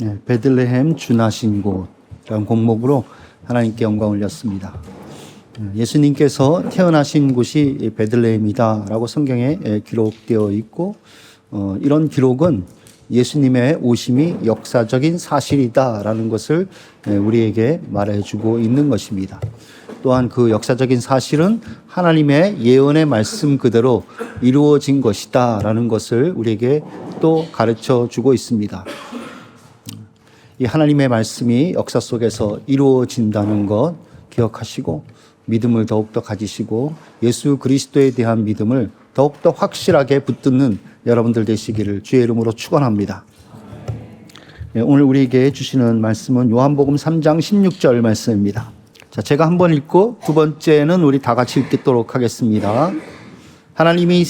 네, 베들레헴 주나신 곳이라는 곡목으로 하나님께 영광을 올렸습니다. 예수님께서 태어나신 곳이 베들레헴이다라고 성경에 기록되어 있고, 이런 기록은 예수님의 오심이 역사적인 사실이다라는 것을 우리에게 말해주고 있는 것입니다. 또한 그 역사적인 사실은 하나님의 예언의 말씀 그대로 이루어진 것이다라는 것을 우리에게 또 가르쳐 주고 있습니다. 이 하나님의 말씀이 역사 속에서 이루어진다는 것 기억하시고 믿음을 더욱더 가지시고 예수 그리스도에 대한 믿음을 더욱더 확실하게 붙드는 여러분들 되시기를 주의 이름으로 축원합니다. 오늘 우리에게 주시는 말씀은 요한복음 3장 16절 말씀입니다. 자, 제가 한번 읽고 두 번째는 우리 다 같이 읽도록 하겠습니다. 하나님이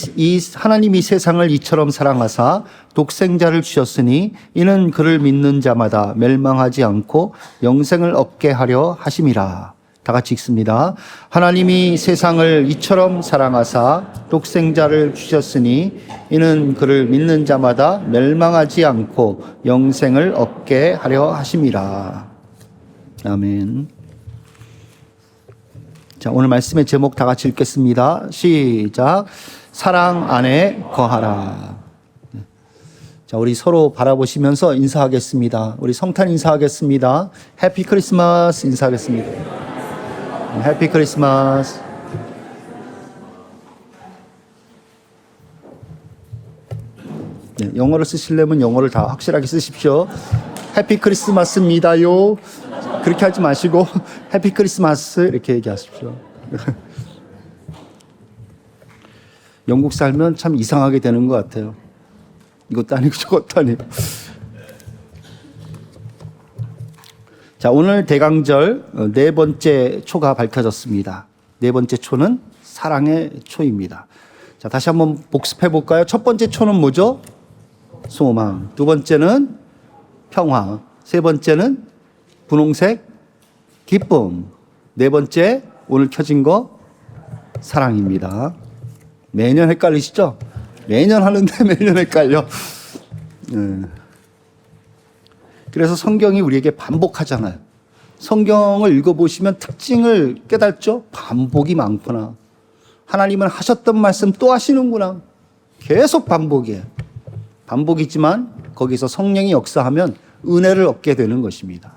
세상을 이처럼 사랑하사 독생자를 주셨으니 이는 그를 믿는 자마다 멸망하지 않고 영생을 얻게 하려 하심이라. 다 같이 읽습니다. 하나님이 세상을 이처럼 사랑하사 독생자를 주셨으니 이는 그를 믿는 자마다 멸망하지 않고 영생을 얻게 하려 하심이라. 아멘. 자, 오늘 말씀의 제목 다 같이 읽겠습니다. 시작. 사랑 안에 거하라. 자, 우리 서로 바라보시면서 인사하겠습니다. 우리 성탄 인사하겠습니다. 해피 크리스마스 인사하겠습니다. 해피 크리스마스. 네, 영어를 쓰시려면 영어를 다 확실하게 쓰십시오. 해피 크리스마스입니다요. 그렇게 하지 마시고 해피 크리스마스 이렇게 얘기하십시오. 영국 살면 참 이상하게 되는 것 같아요. 이것도 아니고 저것도 아니고. 자, 오늘 대강절 네 번째 초가 밝혀졌습니다. 네 번째 초는 사랑의 초입니다. 자, 다시 한번 복습해 볼까요? 첫 번째 초는 뭐죠? 소망. 두 번째는 평화. 세 번째는 분홍색 기쁨. 네 번째 오늘 켜진 거 사랑입니다. 매년 헷갈리시죠? 매년 하는데 매년 헷갈려. 그래서 성경이 우리에게 반복하잖아요. 성경을 읽어보시면 특징을 깨닫죠? 반복이 많구나. 하나님은 하셨던 말씀 또 하시는구나. 계속 반복이에요. 반복이지만 거기서 성령이 역사하면 은혜를 얻게 되는 것입니다.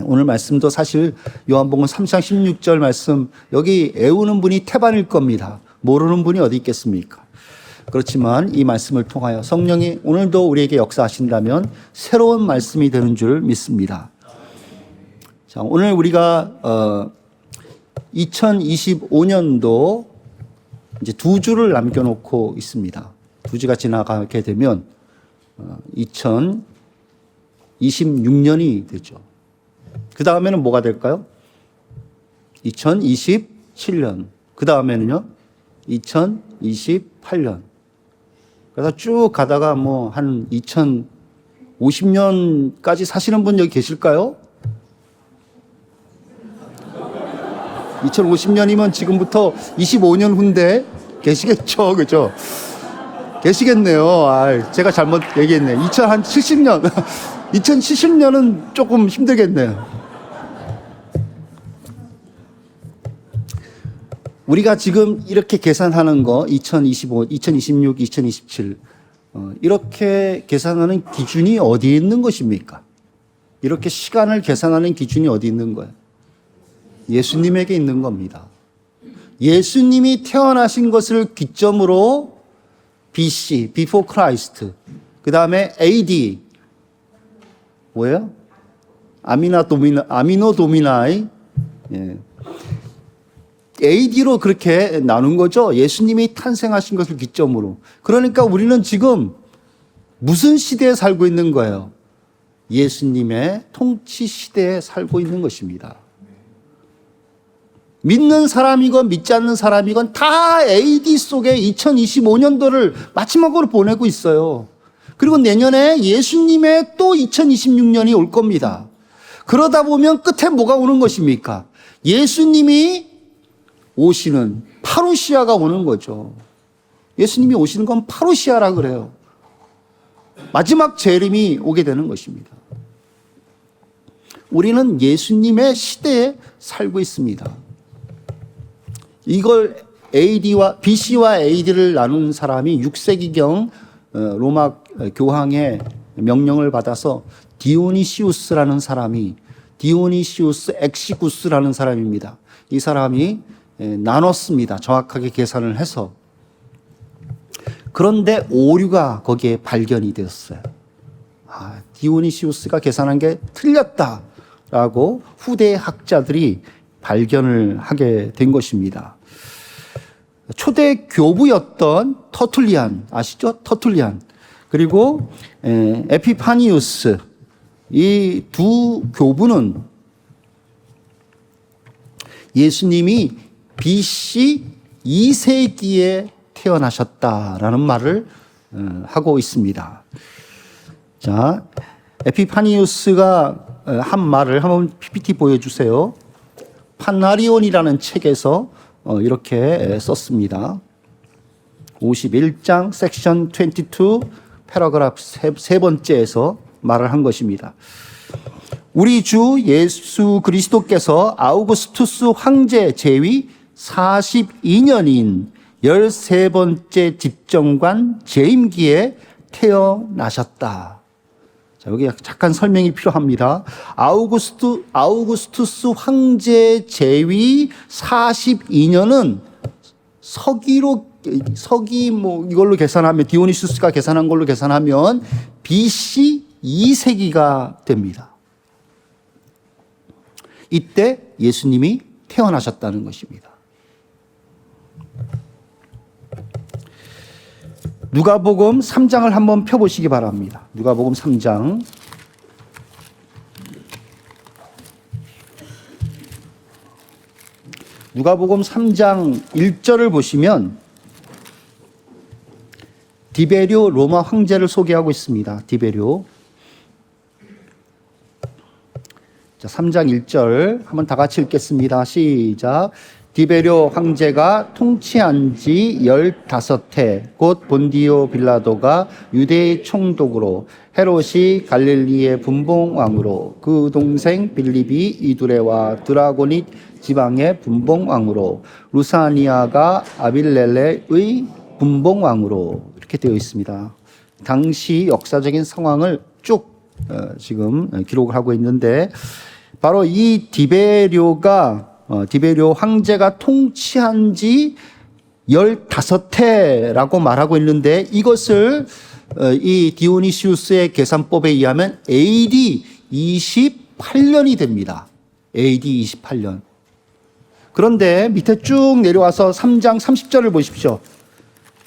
오늘 말씀도 사실 요한복음 3장 16절 말씀, 여기 애우는 분이 태반일 겁니다. 모르는 분이 어디 있겠습니까? 그렇지만 이 말씀을 통하여 성령이 오늘도 우리에게 역사하신다면 새로운 말씀이 되는 줄 믿습니다. 자, 오늘 우리가 2025년도 이제 두 주를 남겨놓고 있습니다. 두 주가 지나가게 되면 2026년이 되죠. 그 다음에는 뭐가 될까요? 2027년. 그 다음에는요? 2028년. 그래서 쭉 가다가 뭐 한 2050년까지 사시는 분 여기 계실까요? 2050년이면 지금부터 25년 후인데 계시겠죠? 그죠? 계시겠네요. 제가 잘못 얘기했네요. 2070년. 2070년은 조금 힘들겠네요. 우리가 지금 이렇게 계산하는 거 2025, 2026, 2027 이렇게 계산하는 기준이 어디에 있는 것입니까? 이렇게 시간을 계산하는 기준이 어디 있는 거예요? 예수님에게 있는 겁니다. 예수님이 태어나신 것을 기점으로 BC, Before Christ, 그 다음에 AD, 뭐예요? 아미노 도미나이, 예. AD로 그렇게 나눈 거죠. 예수님이 탄생하신 것을 기점으로. 그러니까 우리는 지금 무슨 시대에 살고 있는 거예요? 예수님의 통치 시대에 살고 있는 것입니다. 믿는 사람이건 믿지 않는 사람이건 다 AD 속에 2025년도를 마지막으로 보내고 있어요. 그리고 내년에 예수님의 또 2026년이 올 겁니다. 그러다 보면 끝에 뭐가 오는 것입니까? 예수님이 오시는 파루시아가 오는 거죠. 예수님이 오시는 건 파루시아라 그래요. 마지막 재림이 오게 되는 것입니다. 우리는 예수님의 시대에 살고 있습니다. 이걸 BC와 AD를 나눈 사람이 6세기경 로마 교황의 명령을 받아서 디오니시우스라는 사람이, 디오니시우스 엑시구스라는 사람입니다. 이 사람이 나눴습니다. 정확하게 계산을 해서. 그런데 오류가 거기에 발견이 되었어요. 디오니시우스가 계산한 게 틀렸다라고 후대 학자들이 발견을 하게 된 것입니다. 초대 교부였던 터툴리안, 아시죠? 터툴리안. 그리고 에피파니우스, 이 두 교부는 예수님이 BC 2세기에 태어나셨다라는 말을 하고 있습니다. 자, 에피파니우스가 한 말을 한번 PPT 보여주세요. 판나리온이라는 책에서 이렇게 썼습니다. 51장 섹션 22 패러그래프 세 번째에서 말을 한 것입니다. 우리 주 예수 그리스도께서 아우구스투스 황제 제위 42년인 13번째 집정관 재임기에 태어나셨다. 자, 여기 잠깐 설명이 필요합니다. 아우구스투스 황제 제위 42년은 서기 이걸로 계산하면, 디오니수스가 계산한 걸로 계산하면 BC 2세기가 됩니다. 이때 예수님이 태어나셨다는 것입니다. 누가복음 3장을 한번 펴보시기 바랍니다. 누가복음 3장. 누가복음 3장 1절을 보시면 디베리오 로마 황제를 소개하고 있습니다. 디베리오. 자, 3장 1절 한번 다 같이 읽겠습니다. 시작. 디베리오 황제가 통치한 지 15해 곧 본디오 빌라도가 유대의 총독으로, 헤롯이 갈릴리의 분봉왕으로, 그 동생 빌립이 이두레와 드라고닛 지방의 분봉왕으로, 루사니아가 아빌렐레의 분봉왕으로, 이렇게 되어 있습니다. 당시 역사적인 상황을 쭉 지금 기록을 하고 있는데, 바로 이 디베리오 황제가 통치한 지 15해라고 말하고 있는데, 이것을 이 디오니시우스의 계산법에 의하면 AD 28년이 됩니다. AD 28년. 그런데 밑에 쭉 내려와서 3장 30절을 보십시오.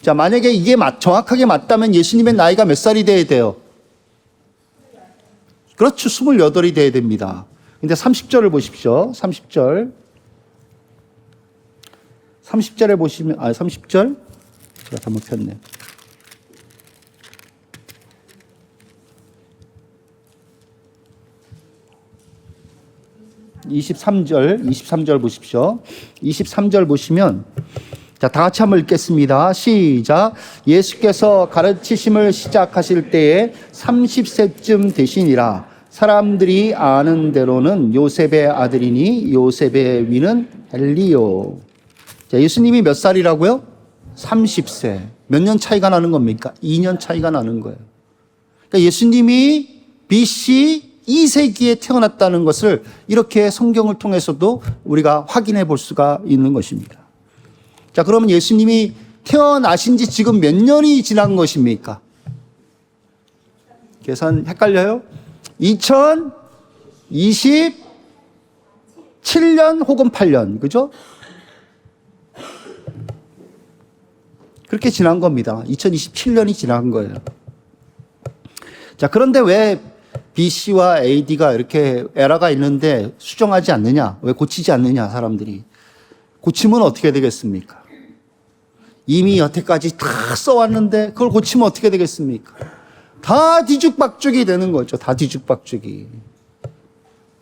자, 만약에 이게 정확하게 맞다면 예수님의 나이가 몇 살이 돼야 돼요? 그렇죠. 28이 돼야 됩니다. 근데 30절을 보십시오. 30절에 보시면, 30절? 제가 잘못 폈네. (23절) 보십시오. 23절 보시면, 자, 다 같이 한번 읽겠습니다. 시작. 예수께서 가르치심을 시작하실 때에 30세쯤 되시니라. 사람들이 아는 대로는 요셉의 아들이니 요셉의 위는 엘리요. 자, 예수님이 몇 살이라고요? 30세. 몇 년 차이가 나는 겁니까? 2년 차이가 나는 거예요. 그러니까 예수님이 BC 2세기에 태어났다는 것을 이렇게 성경을 통해서도 우리가 확인해 볼 수가 있는 것입니다. 자, 그러면 예수님이 태어나신 지 지금 몇 년이 지난 것입니까? 계산 헷갈려요? 2027년 혹은 8년, 그죠? 그렇게 지난 겁니다. 2027년이 지난 거예요. 자, 그런데 왜 BC와 AD가 이렇게 에러가 있는데 수정하지 않느냐? 왜 고치지 않느냐, 사람들이? 고치면 어떻게 되겠습니까? 이미 여태까지 다 써왔는데 그걸 고치면 어떻게 되겠습니까? 다 뒤죽박죽이 되는 거죠. 다 뒤죽박죽이.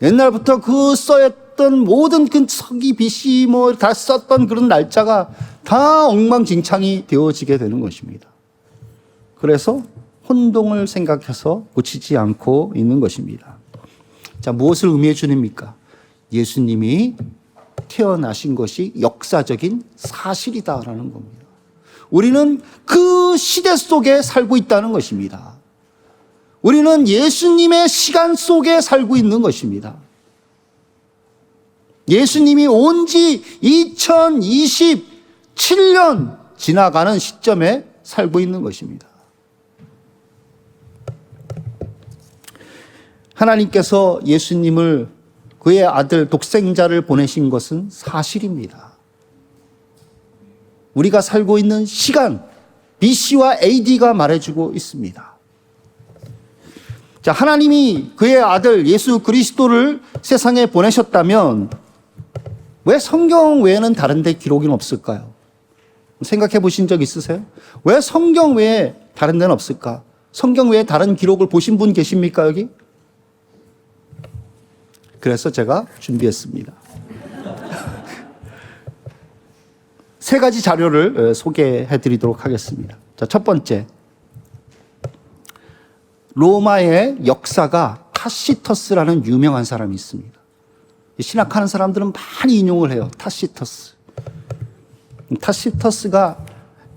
옛날부터 그 써였던 모든 그 서기 BC 다 썼던 그런 날짜가 다 엉망진창이 되어지게 되는 것입니다. 그래서 혼동을 생각해서 고치지 않고 있는 것입니다. 자, 무엇을 의미해 주십니까? 예수님이 태어나신 것이 역사적인 사실이다라는 겁니다. 우리는 그 시대 속에 살고 있다는 것입니다. 우리는 예수님의 시간 속에 살고 있는 것입니다. 예수님이 온 지 2027년 지나가는 시점에 살고 있는 것입니다. 하나님께서 예수님을 그의 아들 독생자를 보내신 것은 사실입니다. 우리가 살고 있는 시간, BC와 AD가 말해주고 있습니다. 자, 하나님이 그의 아들 예수 그리스도를 세상에 보내셨다면 왜 성경 외에는 다른 데 기록이 없을까요? 생각해 보신 적 있으세요? 왜 성경 외에 다른 데는 없을까? 성경 외에 다른 기록을 보신 분 계십니까, 여기? 그래서 제가 준비했습니다. 세 가지 자료를 소개해 드리도록 하겠습니다. 자, 첫 번째. 로마의 역사가 타시터스라는 유명한 사람이 있습니다. 신학하는 사람들은 많이 인용을 해요. 타시터스. 타시터스가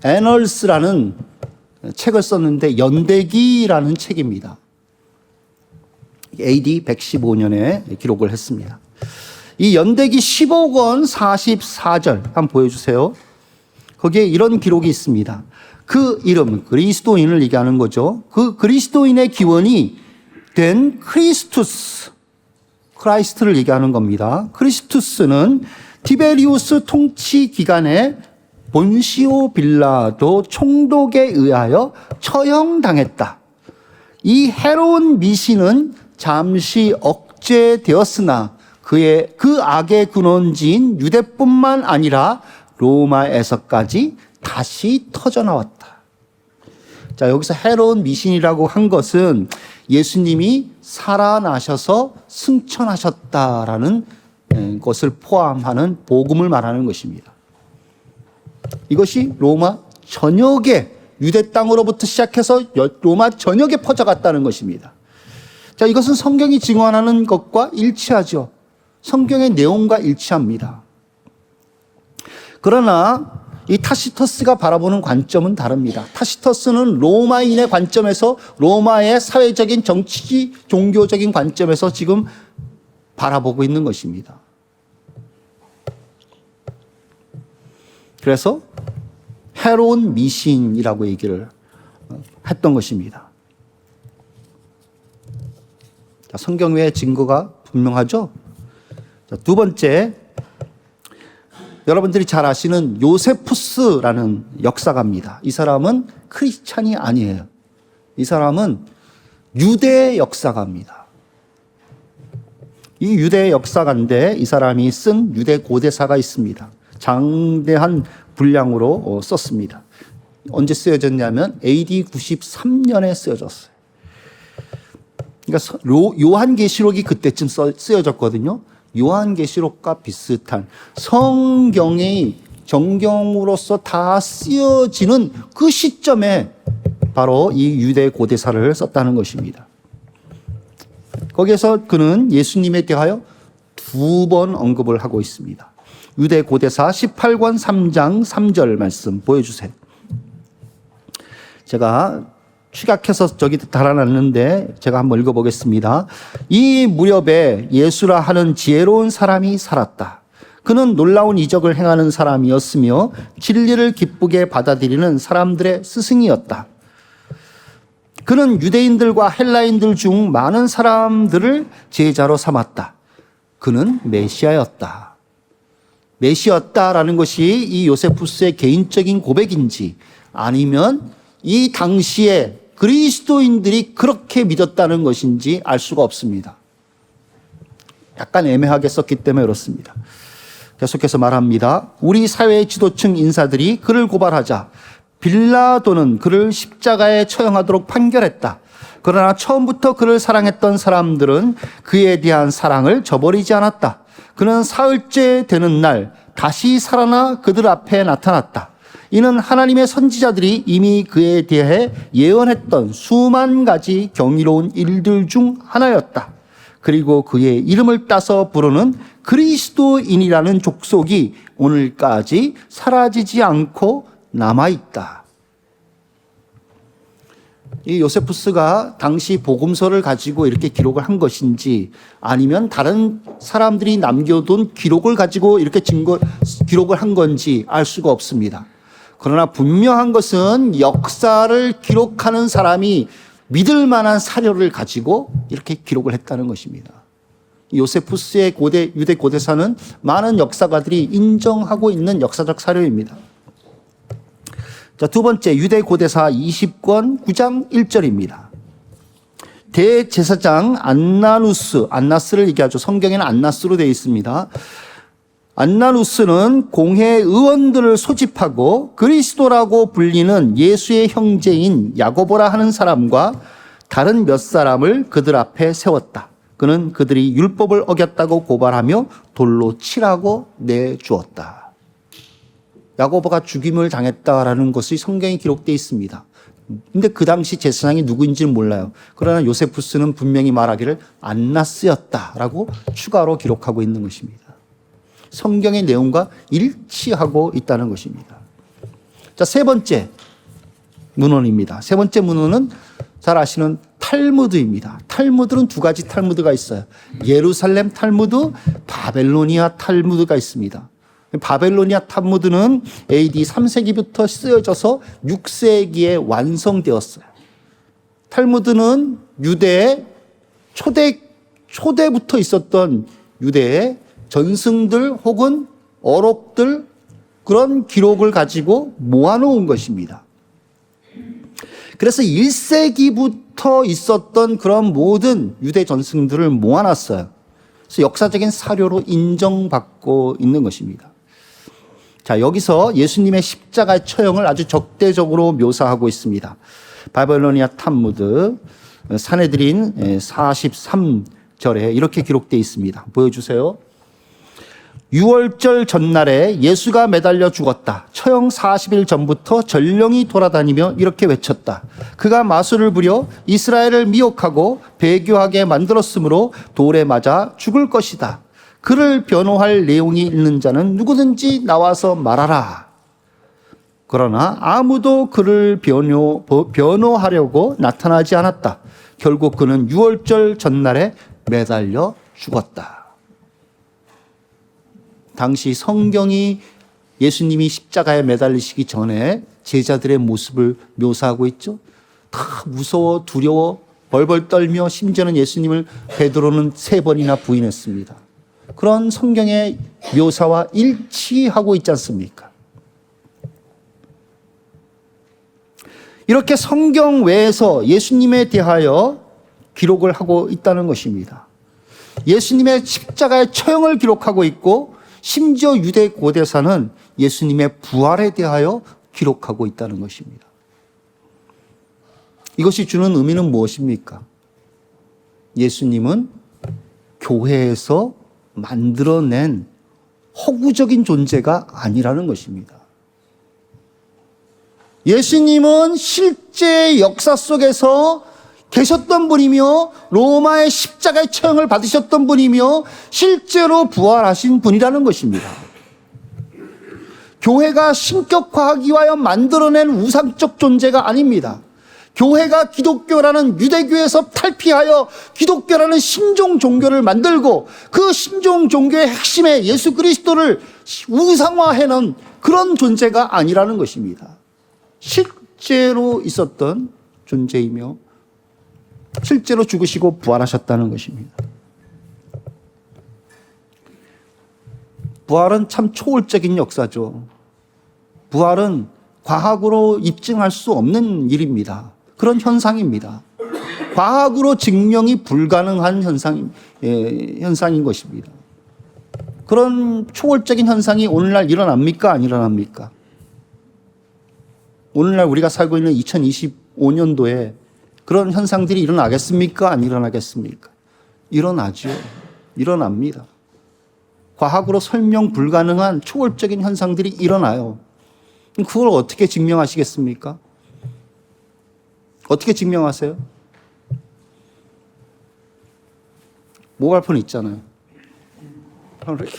애널스라는 책을 썼는데 연대기라는 책입니다. AD 115년에 기록을 했습니다. 이 연대기 15권 44절 한번 보여주세요. 거기에 이런 기록이 있습니다. 그 이름, 그리스도인을 얘기하는 거죠. 그 그리스도인의 기원이 된 크라이스트를 얘기하는 겁니다. 크리스투스는 티베리우스 통치 기간에 본시오 빌라도 총독에 의하여 처형당했다. 이 해로운 미신은 잠시 억제되었으나 그 악의 근원지인 유대뿐만 아니라 로마에서까지 다시 터져나왔다. 자, 여기서 해로운 미신이라고 한 것은 예수님이 살아나셔서 승천하셨다라는 것을 포함하는 복음을 말하는 것입니다. 이것이 로마 전역에 유대 땅으로부터 시작해서 로마 전역에 퍼져갔다는 것입니다. 자, 이것은 성경이 증언하는 것과 일치하죠. 성경의 내용과 일치합니다. 그러나 이 타시터스가 바라보는 관점은 다릅니다. 타시터스는 로마인의 관점에서 로마의 사회적인 정치, 종교적인 관점에서 지금 바라보고 있는 것입니다. 그래서 해로운 미신이라고 얘기를 했던 것입니다. 자, 성경 외에 증거가 분명하죠? 자, 두 번째, 여러분들이 잘 아시는 요세푸스라는 역사가입니다. 이 사람은 크리스찬이 아니에요. 이 사람은 유대 역사가입니다. 이 유대 역사가인데 이 사람이 쓴 유대 고대사가 있습니다. 장대한 분량으로 썼습니다. 언제 쓰여졌냐면 AD 93년에 쓰여졌어요. 그러니까 요한계시록이 그때쯤 쓰여졌거든요. 요한계시록과 비슷한 성경의 정경으로서 다 쓰여지는 그 시점에 바로 이 유대 고대사를 썼다는 것입니다. 거기에서 그는 예수님에 대하여 2번 언급을 하고 있습니다. 유대 고대사 18권 3장 3절 말씀 보여주세요. 제가 축약해서 저기 달아놨는데 제가 한번 읽어보겠습니다. 이 무렵에 예수라 하는 지혜로운 사람이 살았다. 그는 놀라운 이적을 행하는 사람이었으며 진리를 기쁘게 받아들이는 사람들의 스승이었다. 그는 유대인들과 헬라인들 중 많은 사람들을 제자로 삼았다. 그는 메시아였다. 메시아였다라는 것이 이 요세푸스의 개인적인 고백인지 아니면 이 당시에 그리스도인들이 그렇게 믿었다는 것인지 알 수가 없습니다. 약간 애매하게 썼기 때문에 그렇습니다. 계속해서 말합니다. 우리 사회의 지도층 인사들이 그를 고발하자 빌라도는 그를 십자가에 처형하도록 판결했다. 그러나 처음부터 그를 사랑했던 사람들은 그에 대한 사랑을 저버리지 않았다. 그는 사흘째 되는 날 다시 살아나 그들 앞에 나타났다. 이는 하나님의 선지자들이 이미 그에 대해 예언했던 수만 가지 경이로운 일들 중 하나였다. 그리고 그의 이름을 따서 부르는 그리스도인이라는 족속이 오늘까지 사라지지 않고 남아있다. 이 요세푸스가 당시 복음서를 가지고 이렇게 기록을 한 것인지 아니면 다른 사람들이 남겨둔 기록을 가지고 이렇게 기록을 한 건지 알 수가 없습니다. 그러나 분명한 것은 역사를 기록하는 사람이 믿을 만한 사료를 가지고 이렇게 기록을 했다는 것입니다. 요세푸스의 유대 고대사는 많은 역사가들이 인정하고 있는 역사적 사료입니다. 자, 두 번째, 유대 고대사 20권 9장 1절입니다. 대제사장 안나스를 얘기하죠. 성경에는 안나스로 되어 있습니다. 안나누스는 공회 의원들을 소집하고 그리스도라고 불리는 예수의 형제인 야고보라 하는 사람과 다른 몇 사람을 그들 앞에 세웠다. 그는 그들이 율법을 어겼다고 고발하며 돌로 치라고 내주었다. 야고보가 죽임을 당했다라는 것이 성경에 기록되어 있습니다. 근데 그 당시 제사장이 누구인지는 몰라요. 그러나 요세푸스는 분명히 말하기를 안나스였다라고 추가로 기록하고 있는 것입니다. 성경의 내용과 일치하고 있다는 것입니다. 자, 세 번째 문헌입니다. 세 번째 문헌은 잘 아시는 탈무드입니다. 탈무드는 두 가지 탈무드가 있어요. 예루살렘 탈무드, 바벨로니아 탈무드가 있습니다. 바벨로니아 탈무드는 AD 3세기부터 쓰여져서 6세기에 완성되었어요. 탈무드는 유대의 초대부터 있었던 유대의 전승들 혹은 어록들 그런 기록을 가지고 모아놓은 것입니다. 그래서 1세기부터 있었던 그런 모든 유대 전승들을 모아놨어요. 그래서 역사적인 사료로 인정받고 있는 것입니다. 자, 여기서 예수님의 십자가의 처형을 아주 적대적으로 묘사하고 있습니다. 바벨로니아 탈무드 산헤드린 43절에 이렇게 기록되어 있습니다. 보여주세요. 6월절 전날에 예수가 매달려 죽었다. 처형 40일 전부터 전령이 돌아다니며 이렇게 외쳤다. 그가 마술을 부려 이스라엘을 미혹하고 배교하게 만들었으므로 돌에 맞아 죽을 것이다. 그를 변호할 내용이 있는 자는 누구든지 나와서 말하라. 그러나 아무도 그를 변호하려고 나타나지 않았다. 결국 그는 6월절 전날에 매달려 죽었다. 당시 성경이 예수님이 십자가에 매달리시기 전에 제자들의 모습을 묘사하고 있죠. 다 무서워 두려워 벌벌 떨며 심지어는 예수님을 베드로는 3번이나 부인했습니다. 그런 성경의 묘사와 일치하고 있지 않습니까? 이렇게 성경 외에서 예수님에 대하여 기록을 하고 있다는 것입니다. 예수님의 십자가의 처형을 기록하고 있고 심지어 유대 고대사는 예수님의 부활에 대하여 기록하고 있다는 것입니다. 이것이 주는 의미는 무엇입니까? 예수님은 교회에서 만들어낸 허구적인 존재가 아니라는 것입니다. 예수님은 실제 역사 속에서 계셨던 분이며 로마의 십자가의 처형을 받으셨던 분이며 실제로 부활하신 분이라는 것입니다. 교회가 신격화하기 위하여 만들어낸 우상적 존재가 아닙니다. 교회가 기독교라는 유대교에서 탈피하여 기독교라는 신종 종교를 만들고 그 신종 종교의 핵심에 예수 그리스도를 우상화해놓은 그런 존재가 아니라는 것입니다. 실제로 있었던 존재이며 실제로 죽으시고 부활하셨다는 것입니다. 부활은 참 초월적인 역사죠. 부활은 과학으로 입증할 수 없는 일입니다. 그런 현상입니다. 과학으로 증명이 불가능한 현상인 것입니다. 그런 초월적인 현상이 오늘날 일어납니까? 안 일어납니까? 오늘날 우리가 살고 있는 2025년도에 그런 현상들이 일어나겠습니까? 안 일어나겠습니까? 일어나죠. 일어납니다. 과학으로 설명 불가능한 초월적인 현상들이 일어나요. 그걸 어떻게 증명하시겠습니까? 어떻게 증명하세요? 모바일폰 있잖아요. 이렇게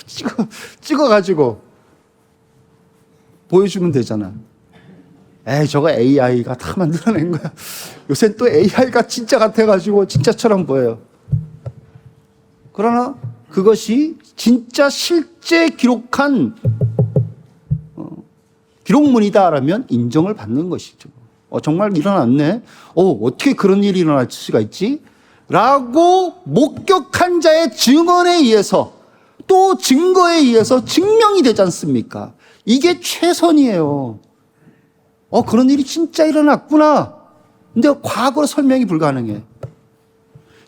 찍어가지고 보여주면 되잖아요. 에이, 저거 AI가 다 만들어낸 거야. 요새 또 AI가 진짜 같아가지고 진짜처럼 보여요. 그러나 그것이 진짜 실제 기록한 기록문이다라면 인정을 받는 것이죠. 정말 일어났네. 어떻게 그런 일이 일어날 수가 있지? 라고 목격한 자의 증언에 의해서 또 증거에 의해서 증명이 되지 않습니까? 이게 최선이에요. 그런 일이 진짜 일어났구나. 근데 과거로 설명이 불가능해.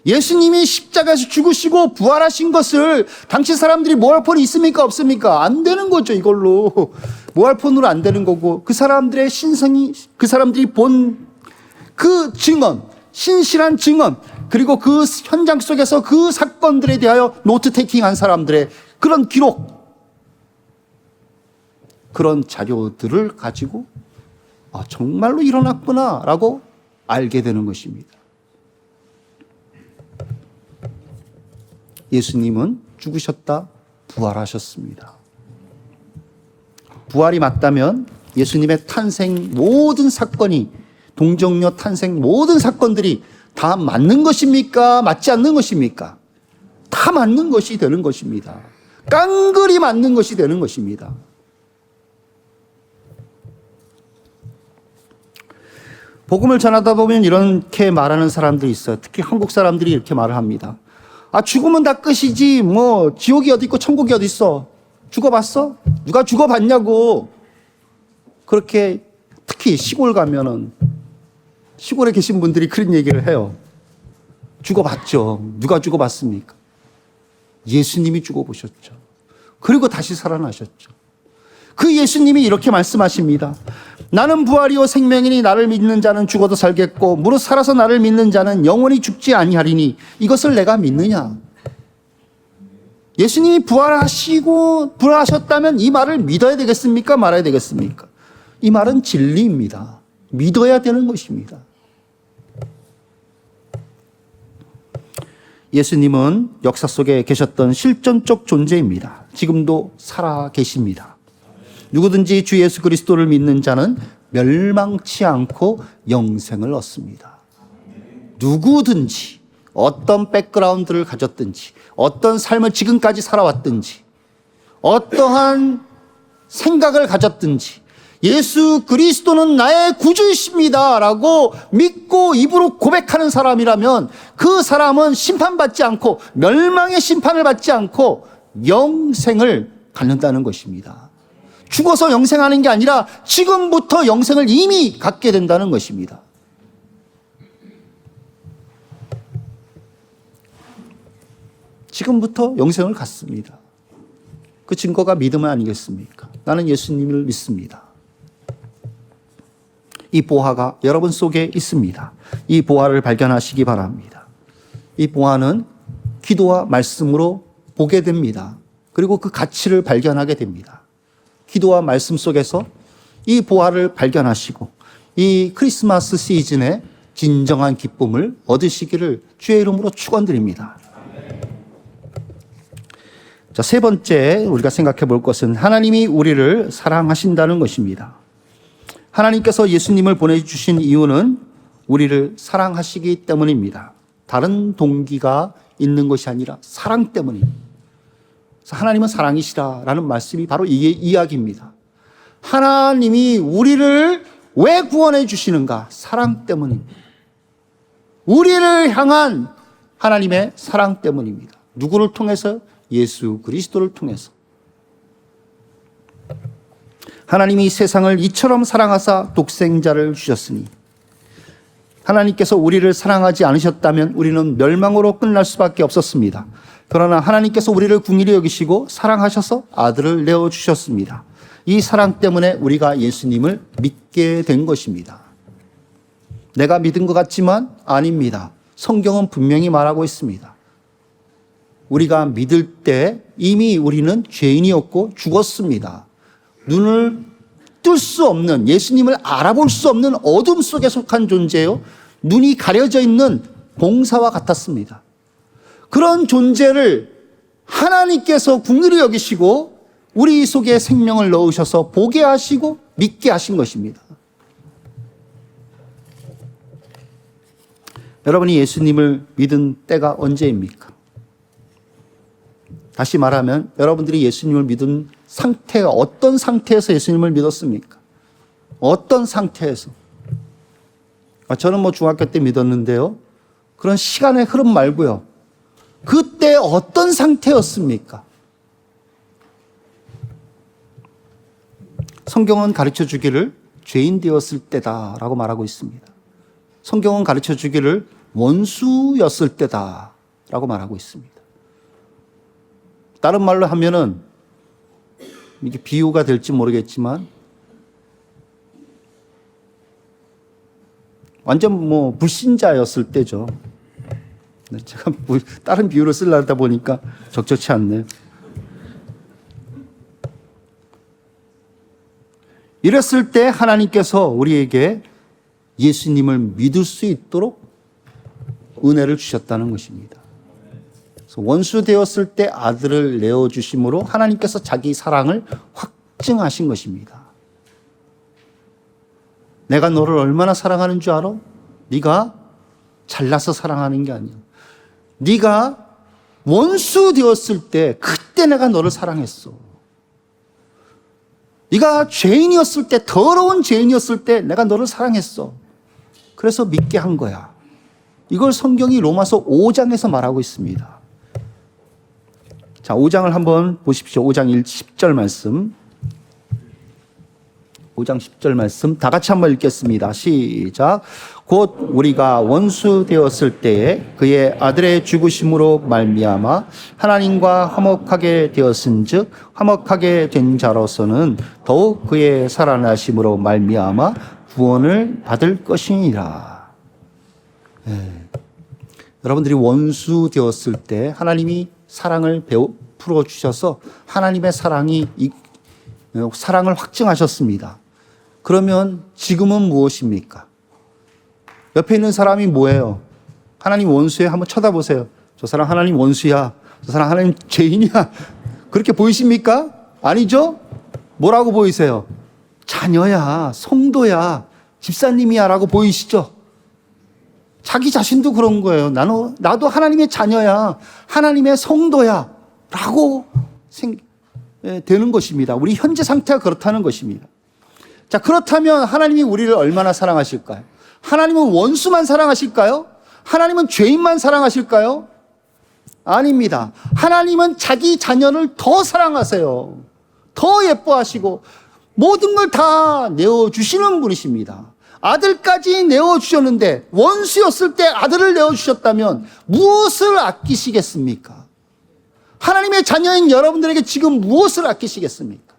예수님이 십자가에서 죽으시고 부활하신 것을 당시 사람들이 모할폰이 있습니까? 없습니까? 안 되는 거죠, 이걸로. 모할폰으로 안 되는 거고, 그 사람들의 신성이, 그 사람들이 본 그 증언, 신실한 증언, 그리고 그 현장 속에서 그 사건들에 대하여 노트 테이킹 한 사람들의 그런 기록, 그런 자료들을 가지고 정말로 일어났구나 라고 알게 되는 것입니다. 예수님은 죽으셨다 부활하셨습니다. 부활이 맞다면 예수님의 탄생 모든 사건이, 동정녀 탄생 모든 사건들이 다 맞는 것입니까? 맞지 않는 것입니까? 다 맞는 것이 되는 것입니다. 깡그리 맞는 것이 되는 것입니다. 복음을 전하다 보면 이렇게 말하는 사람들이 있어요. 특히 한국 사람들이 이렇게 말을 합니다. 죽으면 다 끝이지, 지옥이 어디 있고 천국이 어디 있어. 죽어봤어? 누가 죽어봤냐고. 그렇게 특히 시골 가면은, 시골에 계신 분들이 그런 얘기를 해요. 죽어봤죠. 누가 죽어봤습니까? 예수님이 죽어보셨죠. 그리고 다시 살아나셨죠. 그 예수님이 이렇게 말씀하십니다. 나는 부활이요 생명이니 나를 믿는 자는 죽어도 살겠고 무릇 살아서 나를 믿는 자는 영원히 죽지 아니하리니 이것을 내가 믿느냐. 예수님이 부활하셨다면 이 말을 믿어야 되겠습니까? 말아야 되겠습니까? 이 말은 진리입니다. 믿어야 되는 것입니다. 예수님은 역사 속에 계셨던 실존적 존재입니다. 지금도 살아 계십니다. 누구든지 주 예수 그리스도를 믿는 자는 멸망치 않고 영생을 얻습니다. 누구든지 어떤 백그라운드를 가졌든지 어떤 삶을 지금까지 살아왔든지 어떠한 생각을 가졌든지 예수 그리스도는 나의 구주이십니다 라고 믿고 입으로 고백하는 사람이라면 그 사람은 심판받지 않고 멸망의 심판을 받지 않고 영생을 갖는다는 것입니다. 죽어서 영생하는 게 아니라 지금부터 영생을 이미 갖게 된다는 것입니다. 지금부터 영생을 갖습니다. 그 증거가 믿음 아니겠습니까? 나는 예수님을 믿습니다. 이 보화가 여러분 속에 있습니다. 이 보화를 발견하시기 바랍니다. 이 보화는 기도와 말씀으로 보게 됩니다. 그리고 그 가치를 발견하게 됩니다. 기도와 말씀 속에서 이 보화를 발견하시고 이 크리스마스 시즌에 진정한 기쁨을 얻으시기를 주의 이름으로 축원드립니다. 자, 세 번째 우리가 생각해 볼 것은 하나님이 우리를 사랑하신다는 것입니다. 하나님께서 예수님을 보내주신 이유는 우리를 사랑하시기 때문입니다. 다른 동기가 있는 것이 아니라 사랑 때문입니다. 하나님은 사랑이시라라는 말씀이 바로 이 이야기입니다. 하나님이 우리를 왜 구원해 주시는가? 사랑 때문입니다. 우리를 향한 하나님의 사랑 때문입니다. 누구를 통해서? 예수 그리스도를 통해서. 하나님이 세상을 이처럼 사랑하사 독생자를 주셨으니 하나님께서 우리를 사랑하지 않으셨다면 우리는 멸망으로 끝날 수밖에 없었습니다. 그러나 하나님께서 우리를 긍휼히 여기시고 사랑하셔서 아들을 내어주셨습니다. 이 사랑 때문에 우리가 예수님을 믿게 된 것입니다. 내가 믿은 것 같지만 아닙니다. 성경은 분명히 말하고 있습니다. 우리가 믿을 때 이미 우리는 죄인이었고 죽었습니다. 눈을 뜰 수 없는, 예수님을 알아볼 수 없는 어둠 속에 속한 존재요. 눈이 가려져 있는 봉사와 같았습니다. 그런 존재를 하나님께서 긍휼히 여기시고 우리 속에 생명을 넣으셔서 보게 하시고 믿게 하신 것입니다. 여러분이 예수님을 믿은 때가 언제입니까? 다시 말하면 여러분들이 예수님을 믿은 상태가 어떤 상태에서 예수님을 믿었습니까? 어떤 상태에서? 저는 중학교 때 믿었는데요. 그런 시간의 흐름 말고요. 그때 어떤 상태였습니까? 성경은 가르쳐 주기를 죄인 되었을 때다라고 말하고 있습니다. 성경은 가르쳐 주기를 원수였을 때다라고 말하고 있습니다. 다른 말로 하면은 이게 비유가 될지 모르겠지만 완전 불신자였을 때죠. 제가 다른 비유를 쓰려다 보니까 적절치 않네요. 이랬을 때 하나님께서 우리에게 예수님을 믿을 수 있도록 은혜를 주셨다는 것입니다. 그래서 원수 되었을 때 아들을 내어주심으로 하나님께서 자기 사랑을 확증하신 것입니다. 내가 너를 얼마나 사랑하는 줄 알아? 네가 잘나서 사랑하는 게 아니야. 네가 원수 되었을 때 그때 내가 너를 사랑했어. 네가 죄인이었을 때, 더러운 죄인이었을 때 내가 너를 사랑했어. 그래서 믿게 한 거야. 이걸 성경이 로마서 5장에서 말하고 있습니다. 자, 5장을 한번 보십시오. 5장 10절 말씀. 5장 10절 말씀 다 같이 한번 읽겠습니다. 시작. 곧 우리가 원수 되었을 때에 그의 아들의 죽으심으로 말미암아 하나님과 화목하게 되었은즉 화목하게 된 자로서는 더욱 그의 살아나심으로 말미암아 구원을 받을 것이니라. 여러분들이 원수 되었을 때 하나님이 사랑을 베풀어 주셔서 하나님의 사랑을 확증하셨습니다. 그러면 지금은 무엇입니까? 옆에 있는 사람이 뭐예요? 하나님 원수에 한번 쳐다보세요. 저 사람 하나님 원수야. 저 사람 하나님 죄인이야. 그렇게 보이십니까? 아니죠? 뭐라고 보이세요? 자녀야, 성도야, 집사님이야 라고 보이시죠? 자기 자신도 그런 거예요. 나도 하나님의 자녀야, 하나님의 성도야 라고 되는 것입니다. 우리 현재 상태가 그렇다는 것입니다. 자, 그렇다면 하나님이 우리를 얼마나 사랑하실까요? 하나님은 원수만 사랑하실까요? 하나님은 죄인만 사랑하실까요? 아닙니다. 하나님은 자기 자녀를 더 사랑하세요. 더 예뻐하시고 모든 걸 다 내어주시는 분이십니다. 아들까지 내어주셨는데 원수였을 때 아들을 내어주셨다면 무엇을 아끼시겠습니까? 하나님의 자녀인 여러분들에게 지금 무엇을 아끼시겠습니까?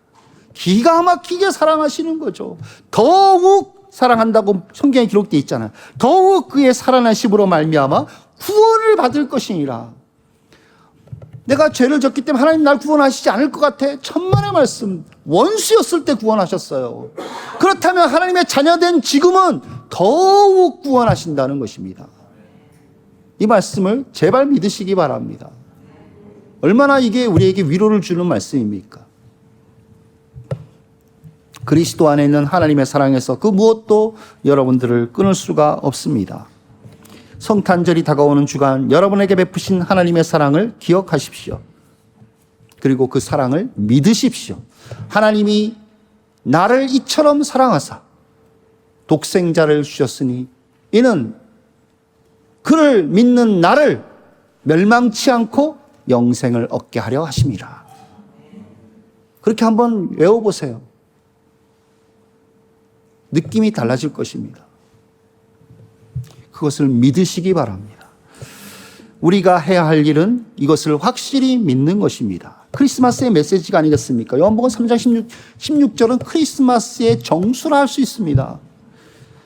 기가 막히게 사랑하시는 거죠. 더욱 사랑한다고 성경에 기록되어 있잖아요. 더욱 그의 살아나심으로 말미암아 구원을 받을 것이니라. 내가 죄를 졌기 때문에 하나님 날 구원하시지 않을 것 같아. 천만의 말씀. 원수였을 때 구원하셨어요. 그렇다면 하나님의 자녀된 지금은 더욱 구원하신다는 것입니다. 이 말씀을 제발 믿으시기 바랍니다. 얼마나 이게 우리에게 위로를 주는 말씀입니까? 그리스도 안에 있는 하나님의 사랑에서 그 무엇도 여러분들을 끊을 수가 없습니다. 성탄절이 다가오는 주간 여러분에게 베푸신 하나님의 사랑을 기억하십시오. 그리고 그 사랑을 믿으십시오. 하나님이 나를 이처럼 사랑하사 독생자를 주셨으니 이는 그를 믿는 나를 멸망치 않고 영생을 얻게 하려 하심이라. 그렇게 한번 외워보세요. 느낌이 달라질 것입니다. 그것을 믿으시기 바랍니다. 우리가 해야 할 일은 이것을 확실히 믿는 것입니다. 크리스마스의 메시지가 아니겠습니까? 요한복음 3장 16절은 크리스마스의 정수라 할 수 있습니다.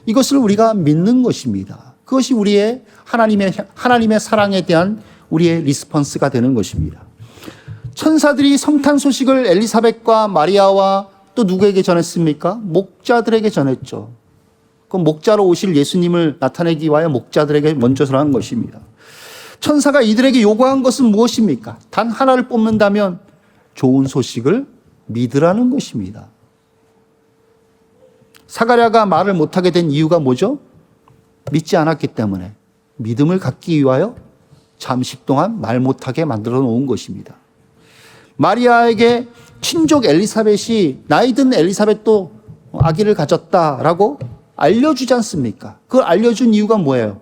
이것을 우리가 믿는 것입니다. 그것이 우리의 하나님의 사랑에 대한 우리의 리스폰스가 되는 것입니다. 천사들이 성탄 소식을 엘리사벳과 마리아와 또 누구에게 전했습니까? 목자들에게 전했죠. 그 목자로 오실 예수님을 나타내기 위하여 목자들에게 먼저 전한 것입니다. 천사가 이들에게 요구한 것은 무엇입니까? 단 하나를 뽑는다면 좋은 소식을 믿으라는 것입니다. 사가랴가 말을 못하게 된 이유가 뭐죠? 믿지 않았기 때문에 믿음을 갖기 위하여 잠시 동안 말 못하게 만들어 놓은 것입니다. 마리아에게 친족 엘리사벳이 나이 든 엘리사벳도 아기를 가졌다라고 알려주지 않습니까? 그걸 알려준 이유가 뭐예요?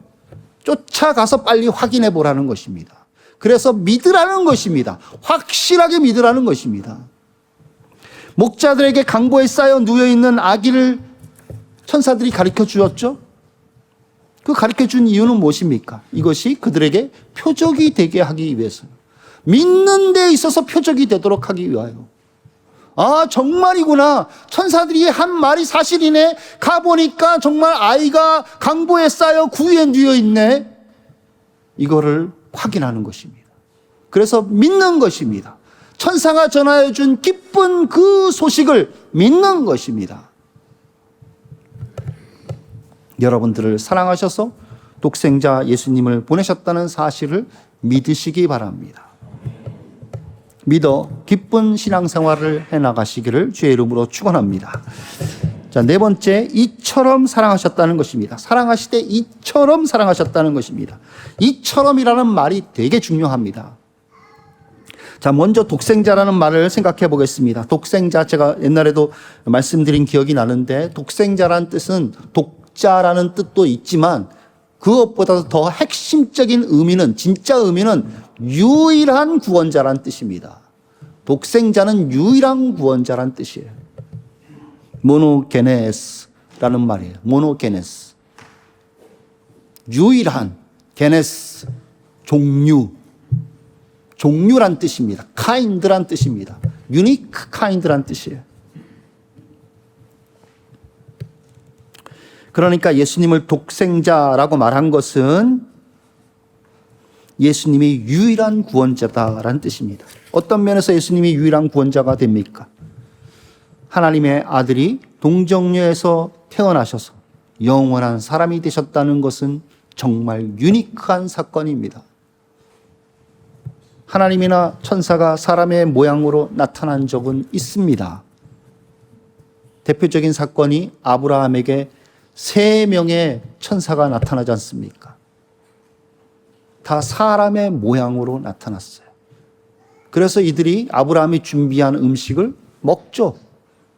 쫓아가서 빨리 확인해 보라는 것입니다. 그래서 믿으라는 것입니다. 확실하게 믿으라는 것입니다. 목자들에게 강보에 쌓여 누워있는 아기를 천사들이 가르쳐 주었죠. 그 가르쳐 준 이유는 무엇입니까? 이것이 그들에게 표적이 되게 하기 위해서, 믿는 데 있어서 표적이 되도록 하기 위하여. 아, 정말이구나. 천사들이 한 말이 사실이네. 가보니까 정말 아이가 강보에 쌓여 구유에 누워 있네. 이거를 확인하는 것입니다. 그래서 믿는 것입니다. 천사가 전하여 준 기쁜 그 소식을 믿는 것입니다. 여러분들을 사랑하셔서 독생자 예수님을 보내셨다는 사실을 믿으시기 바랍니다. 믿어 기쁜 신앙생활을 해나가시기를 주의 이름으로 축원합니다. 자, 네 번째, 이처럼 사랑하셨다는 것입니다. 사랑하실 때 이처럼 사랑하셨다는 것입니다. 이처럼이라는 말이 되게 중요합니다. 자, 먼저 독생자라는 말을 생각해 보겠습니다. 독생자, 제가 옛날에도 말씀드린 기억이 나는데, 독생자라는 뜻은 독자라는 뜻도 있지만 그것보다 더 핵심적인 의미는, 진짜 의미는 유일한 구원자라는 뜻입니다. 독생자는 유일한 구원자라는 뜻이에요. 모노게네스라는 말이에요. 모노게네스. 유일한, 게네스, 종류란 뜻입니다. 카인드란 뜻입니다. 유니크 카인드란 뜻이에요. 그러니까 예수님을 독생자라고 말한 것은 예수님이 유일한 구원자다라는 뜻입니다. 어떤 면에서 예수님이 유일한 구원자가 됩니까? 하나님의 아들이 동정녀에서 태어나셔서 영원한 사람이 되셨다는 것은 정말 유니크한 사건입니다. 하나님이나 천사가 사람의 모양으로 나타난 적은 있습니다. 대표적인 사건이 아브라함에게 3명의 천사가 나타나지 않습니까? 다 사람의 모양으로 나타났어요. 그래서 이들이 아브라함이 준비한 음식을 먹죠.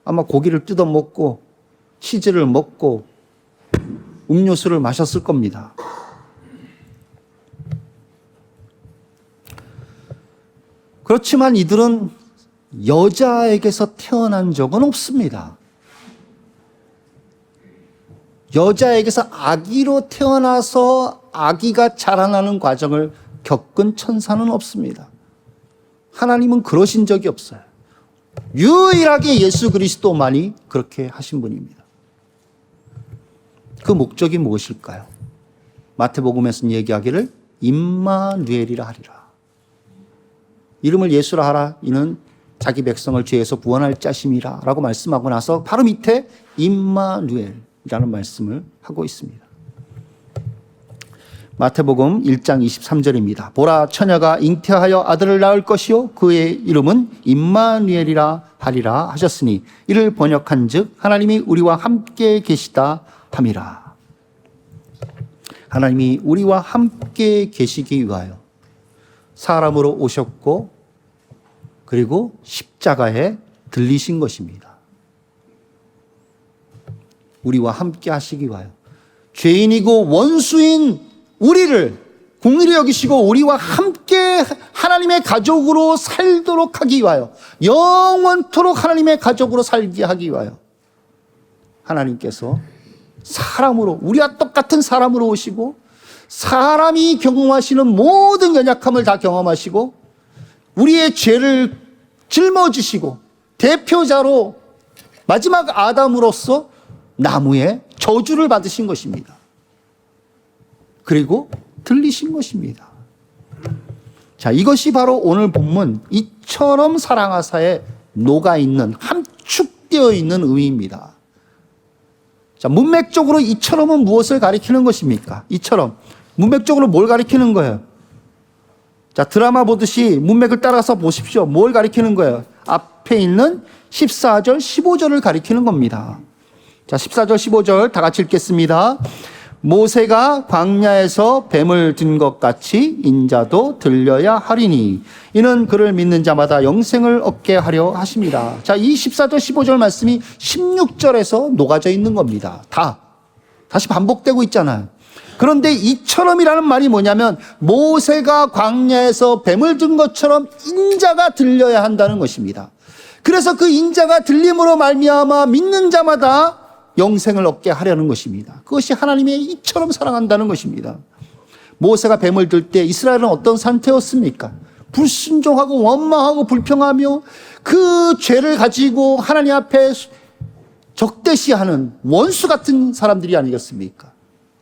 아마 고기를 뜯어 먹고 치즈를 먹고 음료수를 마셨을 겁니다. 그렇지만 이들은 여자에게서 태어난 적은 없습니다. 여자에게서 아기로 태어나서 아기가 자라나는 과정을 겪은 천사는 없습니다. 하나님은 그러신 적이 없어요. 유일하게 예수 그리스도만이 그렇게 하신 분입니다. 그 목적이 무엇일까요? 마태복음에서는 얘기하기를 임마누엘이라 하리라. 이름을 예수라 하라. 이는 자기 백성을 죄에서 구원할 자심이라 라고 말씀하고 나서 바로 밑에 임마누엘이라는 말씀을 하고 있습니다. 마태복음 1장 23절입니다. 보라, 처녀가 잉태하여 아들을 낳을 것이요 그의 이름은 임마누엘이라 하리라 하셨으니 이를 번역한 즉 하나님이 우리와 함께 계시다 함이라. 하나님이 우리와 함께 계시기 위하여 사람으로 오셨고 그리고 십자가에 들리신 것입니다. 우리와 함께 하시기 위하여 죄인이고 원수인 우리를 긍휼히 여기시고 우리와 함께 하나님의 가족으로 살도록 하기 위하여, 영원토록 하나님의 가족으로 살게 하기 위하여 하나님께서 사람으로, 우리와 똑같은 사람으로 오시고 사람이 경험하시는 모든 연약함을 다 경험하시고 우리의 죄를 짊어지시고 대표자로 마지막 아담으로서 나무에 저주를 받으신 것입니다. 그리고 들리신 것입니다. 자, 이것이 바로 오늘 본문 이처럼 사랑하사에 녹아있는 함축 축되어 있는 의미입니다. 자, 문맥적으로 이처럼은 무엇을 가리키는 것입니까? 이처럼. 문맥적으로 뭘 가리키는 거예요? 자, 드라마 보듯이 문맥을 따라서 보십시오. 뭘 가리키는 거예요? 앞에 있는 14절, 15절을 가리키는 겁니다. 자, 14절, 15절 다 같이 읽겠습니다. 모세가 광야에서 뱀을 든 것 같이 인자도 들려야 하리니 이는 그를 믿는 자마다 영생을 얻게 하려 하십니다. 자, 이 14절 15절 말씀이 16절에서 녹아져 있는 겁니다. 다시 반복되고 있잖아요. 그런데 이처럼이라는 말이 뭐냐면 모세가 광야에서 뱀을 든 것처럼 인자가 들려야 한다는 것입니다. 그래서 그 인자가 들림으로 말미암아 믿는 자마다 영생을 얻게 하려는 것입니다. 그것이 하나님의 이처럼 사랑한다는 것입니다. 모세가 뱀을 들 때 이스라엘은 어떤 상태였습니까? 불순종하고 원망하고 불평하며 그 죄를 가지고 하나님 앞에 적대시하는 원수 같은 사람들이 아니겠습니까?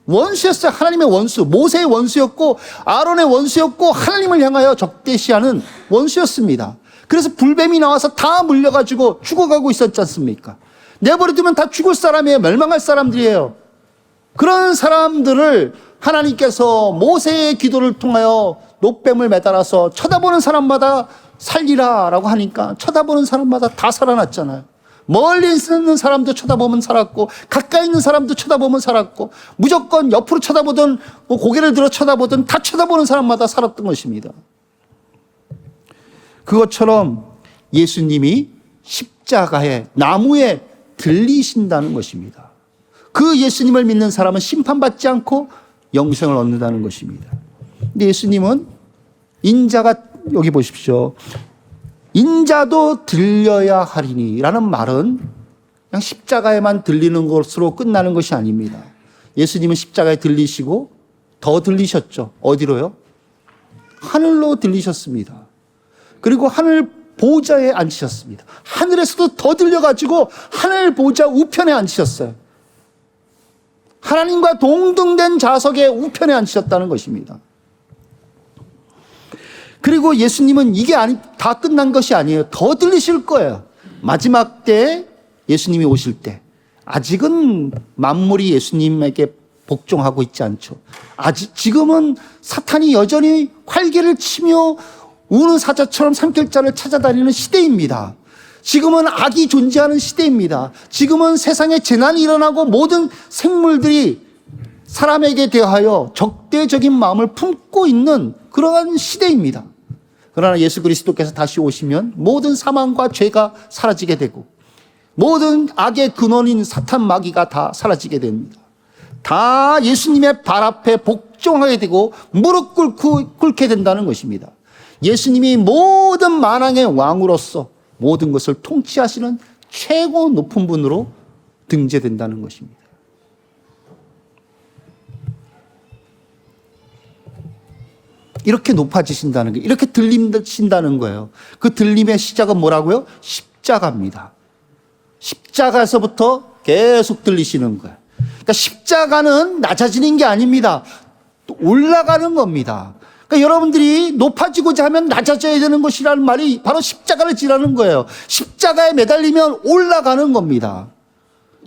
원수였어요. 하나님의 원수, 모세의 원수였고 아론의 원수였고 하나님을 향하여 적대시하는 원수였습니다. 그래서 불뱀이 나와서 다 물려가지고 죽어가고 있었지 않습니까? 내버려두면 다 죽을 사람이에요. 멸망할 사람들이에요. 그런 사람들을 하나님께서 모세의 기도를 통하여 놋뱀을 매달아서 쳐다보는 사람마다 살리라 라고 하니까 쳐다보는 사람마다 다 살아났잖아요. 멀리 있는 사람도 쳐다보면 살았고 가까이 있는 사람도 쳐다보면 살았고 무조건 옆으로 쳐다보든 고개를 들어 쳐다보든 다 쳐다보는 사람마다 살았던 것입니다. 그것처럼 예수님이 십자가에 나무에 들리신다는 것입니다. 그 예수님을 믿는 사람은 심판받지 않고 영생을 얻는다는 것입니다. 근데 예수님은 인자가 여기 보십시오. 인자도 들려야 하리니 라는 말은 그냥 십자가에만 들리는 것으로 끝나는 것이 아닙니다. 예수님은 십자가에 들리시고 더 들리셨죠. 어디로요? 하늘로 들리셨습니다. 그리고 하늘 보좌에 앉으셨습니다. 하늘에서도 더 들려가지고 하늘 보좌 우편에 앉으셨어요. 하나님과 동등된 좌석의 우편에 앉으셨다는 것입니다. 그리고 예수님은 이게 다 끝난 것이 아니에요. 더 들리실 거예요. 마지막 때 예수님이 오실 때 아직은 만물이 예수님에게 복종하고 있지 않죠. 지금은 사탄이 여전히 활개를 치며 우는 사자처럼 산길자를 찾아다니는 시대입니다. 지금은 악이 존재하는 시대입니다. 지금은 세상에 재난이 일어나고 모든 생물들이 사람에게 대하여 적대적인 마음을 품고 있는 그러한 시대입니다. 그러나 예수 그리스도께서 다시 오시면 모든 사망과 죄가 사라지게 되고 모든 악의 근원인 사탄 마귀가 다 사라지게 됩니다. 다 예수님의 발 앞에 복종하게 되고 무릎 꿇게 된다는 것입니다. 예수님이 모든 만왕의 왕으로서 모든 것을 통치하시는 최고 높은 분으로 등재된다는 것입니다. 이렇게 높아지신다는 거예요. 이렇게 들리신다는 거예요. 그 들림의 시작은 뭐라고요? 십자가입니다. 십자가에서부터 계속 들리시는 거예요. 그러니까 십자가는 낮아지는 게 아닙니다. 올라가는 겁니다. 그러니까 여러분들이 높아지고자 하면 낮아져야 되는 것이라는 말이 바로 십자가를 지라는 거예요. 십자가에 매달리면 올라가는 겁니다.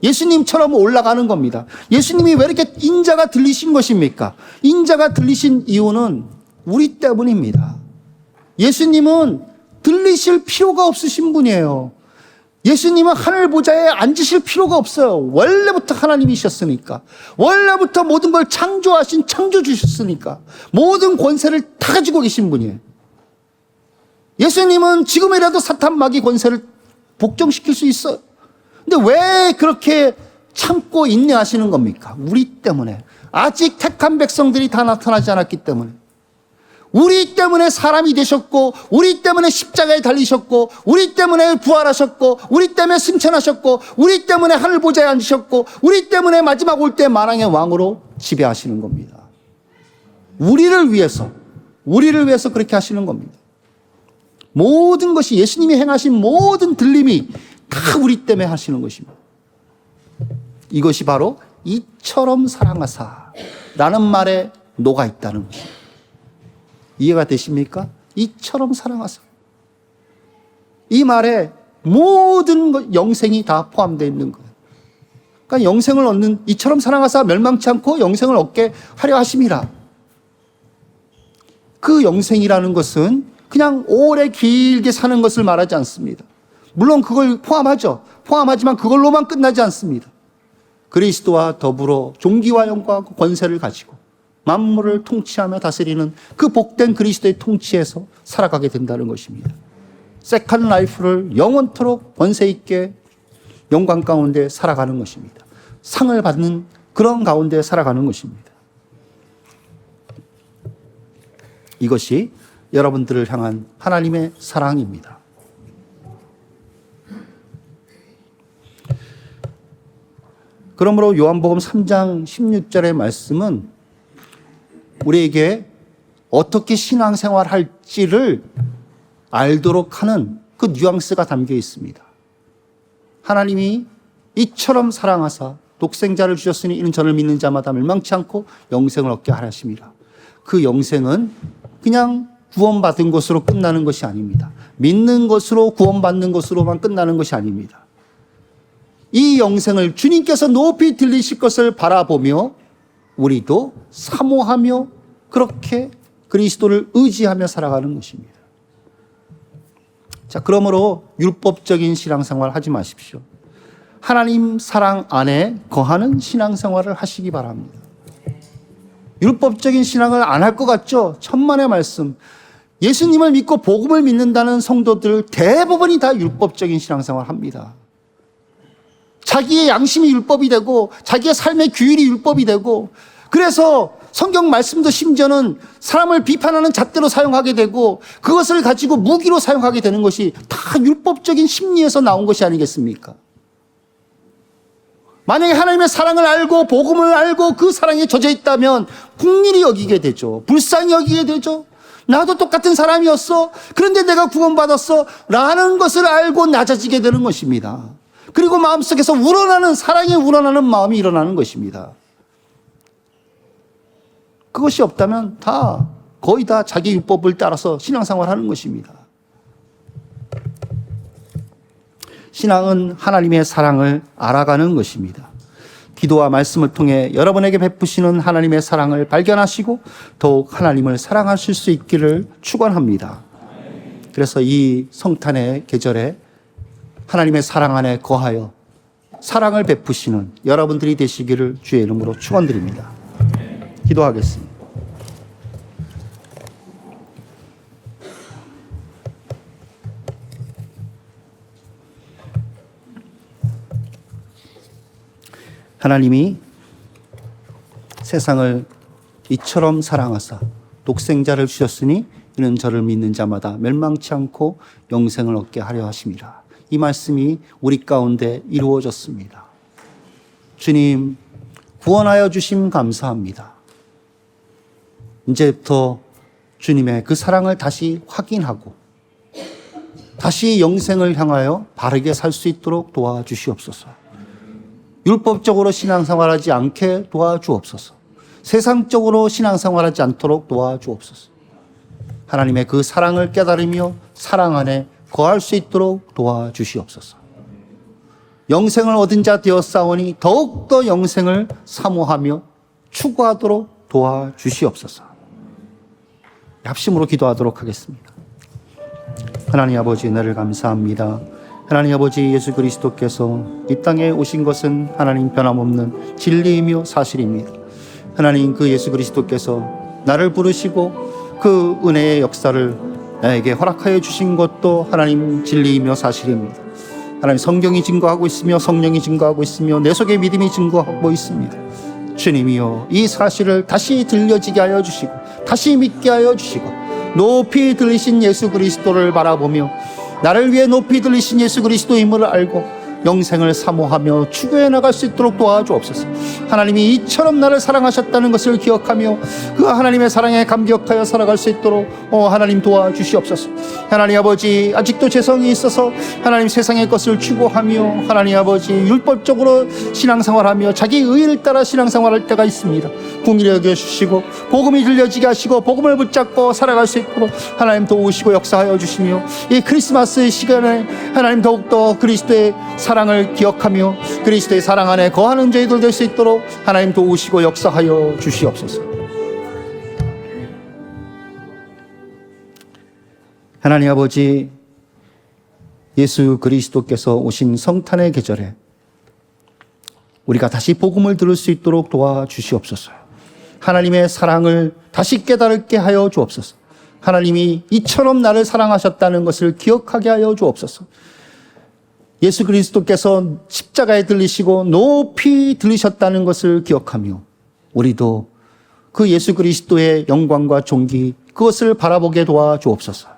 예수님처럼 올라가는 겁니다. 예수님이 왜 이렇게 인자가 들리신 것입니까? 인자가 들리신 이유는 우리 때문입니다. 예수님은 들리실 필요가 없으신 분이에요. 예수님은 하늘 보좌에 앉으실 필요가 없어요. 원래부터 하나님이셨으니까. 원래부터 모든 걸 창조하신 창조주셨으니까. 모든 권세를 다 가지고 계신 분이에요. 예수님은 지금이라도 사탄 마귀 권세를 복종시킬 수 있어요. 근데 왜 그렇게 참고 인내하시는 겁니까? 우리 때문에. 아직 택한 백성들이 다 나타나지 않았기 때문에. 우리 때문에 사람이 되셨고, 우리 때문에 십자가에 달리셨고, 우리 때문에 부활하셨고, 우리 때문에 승천하셨고, 우리 때문에 하늘 보좌에 앉으셨고, 우리 때문에 마지막 올 때 만왕의 왕으로 지배하시는 겁니다. 우리를 위해서 그렇게 하시는 겁니다. 모든 것이 예수님이 행하신 모든 들림이 다 우리 때문에 하시는 것입니다. 이것이 바로 이처럼 사랑하사 라는 말에 녹아 있다는 것입니다. 이해가 되십니까? 이처럼 사랑하사. 이 말에 모든 영생이 다 포함되어 있는 거예요. 그러니까 영생을 얻는, 이처럼 사랑하사 멸망치 않고 영생을 얻게 하려 하심이라. 그 영생이라는 것은 그냥 오래 길게 사는 것을 말하지 않습니다. 물론 그걸 포함하죠. 포함하지만 그걸로만 끝나지 않습니다. 그리스도와 더불어 존귀와 영광과 권세를 가지고 만물을 통치하며 다스리는 그 복된 그리스도의 통치에서 살아가게 된다는 것입니다. 세컨 라이프를 영원토록 권세 있게 영광 가운데 살아가는 것입니다. 상을 받는 그런 가운데 살아가는 것입니다. 이것이 여러분들을 향한 하나님의 사랑입니다. 그러므로 요한복음 3장 16절의 말씀은 우리에게 어떻게 신앙생활할지를 알도록 하는 그 뉘앙스가 담겨 있습니다. 하나님이 이처럼 사랑하사 독생자를 주셨으니 이는 저를 믿는 자마다 멸망치 않고 영생을 얻게 하심이라. 그 영생은 그냥 구원받은 것으로 끝나는 것이 아닙니다. 믿는 것으로 구원받는 것으로만 끝나는 것이 아닙니다. 이 영생을 주님께서 높이 들리실 것을 바라보며 우리도 사모하며 그렇게 그리스도를 의지하며 살아가는 것입니다. 자, 그러므로 율법적인 신앙생활 하지 마십시오. 하나님 사랑 안에 거하는 신앙생활을 하시기 바랍니다. 율법적인 신앙을 안 할 것 같죠? 천만의 말씀. 예수님을 믿고 복음을 믿는다는 성도들 대부분이 다 율법적인 신앙생활을 합니다. 자기의 양심이 율법이 되고 자기의 삶의 규율이 율법이 되고, 그래서 성경 말씀도 심지어는 사람을 비판하는 잣대로 사용하게 되고 그것을 가지고 무기로 사용하게 되는 것이 다 율법적인 심리에서 나온 것이 아니겠습니까? 만약에 하나님의 사랑을 알고 복음을 알고 그 사랑에 젖어 있다면 긍휼히 여기게 되죠. 불쌍히 여기게 되죠. 나도 똑같은 사람이었어. 그런데 내가 구원받았어. 라는 것을 알고 낮아지게 되는 것입니다. 그리고 마음속에서 우러나는, 사랑에 우러나는 마음이 일어나는 것입니다. 그것이 없다면 거의 다 자기 율법을 따라서 신앙생활 하는 것입니다. 신앙은 하나님의 사랑을 알아가는 것입니다. 기도와 말씀을 통해 여러분에게 베푸시는 하나님의 사랑을 발견하시고 더욱 하나님을 사랑하실 수 있기를 축원합니다. 그래서 이 성탄의 계절에 하나님의 사랑 안에 거하여 사랑을 베푸시는 여러분들이 되시기를 주의 이름으로 축원드립니다. 기도하겠습니다. 하나님이 세상을 이처럼 사랑하사 독생자를 주셨으니 이는 저를 믿는 자마다 멸망치 않고 영생을 얻게 하려 하심이라. 이 말씀이 우리 가운데 이루어졌습니다. 주님, 구원하여 주심 감사합니다. 이제부터 주님의 그 사랑을 다시 확인하고 다시 영생을 향하여 바르게 살 수 있도록 도와주시옵소서. 율법적으로 신앙생활하지 않게 도와주옵소서. 세상적으로 신앙생활하지 않도록 도와주옵소서. 하나님의 그 사랑을 깨달으며 사랑 안에 거할 수 있도록 도와주시옵소서. 영생을 얻은 자 되었사오니 더욱더 영생을 사모하며 추구하도록 도와주시옵소서. 합심으로 기도하도록 하겠습니다. 하나님 아버지, 은혜를 감사합니다. 하나님 아버지, 예수 그리스도께서 이 땅에 오신 것은 하나님 변함없는 진리이며 사실입니다. 하나님, 그 예수 그리스도께서 나를 부르시고 그 은혜의 역사를 나에게 허락하여 주신 것도 하나님 진리이며 사실입니다. 하나님, 성경이 증거하고 있으며 성령이 증거하고 있으며 내 속에 믿음이 증거하고 있습니다. 주님이여, 이 사실을 다시 들려지게 하여 주시고 다시 믿게 하여 주시고 높이 들리신 예수 그리스도를 바라보며 나를 위해 높이 들리신 예수 그리스도임을 알고 영생을 사모하며 추구해 나갈 수 있도록 도와주옵소서. 하나님이 이처럼 나를 사랑하셨다는 것을 기억하며 그 하나님의 사랑에 감격하여 살아갈 수 있도록 하나님 도와주시옵소서. 하나님 아버지, 아직도 죄성이 있어서 하나님 세상의 것을 추구하며 하나님 아버지 율법적으로 신앙생활하며 자기 의를 따라 신앙생활할 때가 있습니다. 긍휼히 여겨주시고 복음이 들려지게 하시고 복음을 붙잡고 살아갈 수 있도록 하나님 도우시고 역사하여 주시며, 이 크리스마스 시간에 하나님 더욱더 그리스도의 사랑을 기억하며 그리스도의 사랑 안에 거하는 저희들 될 수 있도록 하나님 도우시고 역사하여 주시옵소서. 하나님 아버지, 예수 그리스도께서 오신 성탄의 계절에 우리가 다시 복음을 들을 수 있도록 도와주시옵소서. 하나님의 사랑을 다시 깨달게 하여 주옵소서. 하나님이 이처럼 나를 사랑하셨다는 것을 기억하게 하여 주옵소서. 예수 그리스도께서 십자가에 들리시고 높이 들리셨다는 것을 기억하며 우리도 그 예수 그리스도의 영광과 존귀, 그것을 바라보게 도와주옵소서.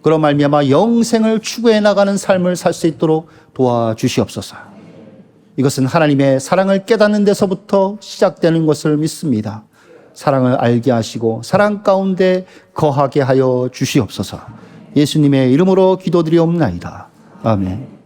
그런 말미암아 영생을 추구해 나가는 삶을 살 수 있도록 도와주시옵소서. 이것은 하나님의 사랑을 깨닫는 데서부터 시작되는 것을 믿습니다. 사랑을 알게 하시고 사랑 가운데 거하게 하여 주시옵소서. 예수님의 이름으로 기도드리옵나이다. 아멘.